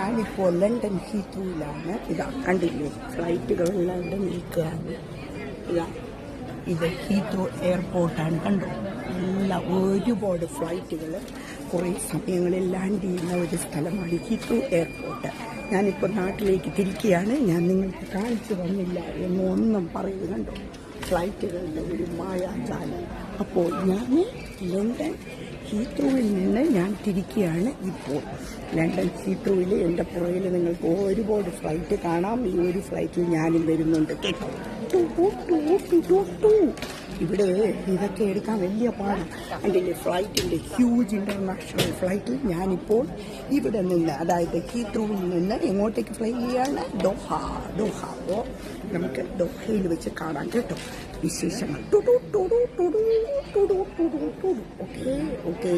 ഞാനിപ്പോൾ ലണ്ടൻ ഹീത്രൂയിലാണ്. ഇതാ കണ്ടില്ലേ, ഫ്ലൈറ്റുകളെല്ലാം ഇവിടെ നിൽക്കുകയാണ്. ഇതാ ഇത് ഹീത്രൂ എയർപോർട്ടാണ്, കണ്ടോ. എല്ലാം ഒരുപാട് ഫ്ലൈറ്റുകൾ കുറേ സമയങ്ങളിൽ ലാൻഡ് ചെയ്യുന്ന ഒരു സ്ഥലമാണ് ഹീത്രൂ എയർപോർട്ട്. ഞാനിപ്പോൾ നാട്ടിലേക്ക് തിരിക്കുകയാണ്. ഞാൻ നിങ്ങൾക്ക് കാണിച്ചു തന്നില്ല എന്നൊന്നും പറയുന്നത്, കണ്ടോ ഫ്ലൈറ്റുകളുടെ ഒരു മായാജാലം. അപ്പോൾ ഞാൻ ലണ്ടൻ ഹീത്രൂവിൽ നിന്ന് ഞാൻ തിരിക്കുകയാണ് ഇപ്പോൾ. ലണ്ടൻ ഹീത്രൂവിൽ എൻ്റെ പുറകിൽ നിങ്ങൾക്ക് ഒരുപാട് ഫ്ലൈറ്റ് കാണാം. ഈ ഒരു ഫ്ലൈറ്റിൽ ഞാനും വരുന്നുണ്ട് കേട്ടോ. ഇവിടെ ഇതൊക്കെ എടുക്കാൻ വലിയ പാടാണ്. അതിൻ്റെ ഫ്ലൈറ്റിൻ്റെ ഹ്യൂജ് ഇൻ്റർനാഷണൽ ഫ്ലൈറ്റിൽ ഞാനിപ്പോൾ ഇവിടെ നിന്ന്, അതായത് ഹീത്രൂവിൽ നിന്ന് എങ്ങോട്ടേക്ക് ഫ്ലൈ ചെയ്യാണ്? ദോഹ. അപ്പോൾ നമുക്ക് ദോഹയിൽ വെച്ച് കാണാം കേട്ടോ വിശേഷങ്ങൾ. ഓക്കെ.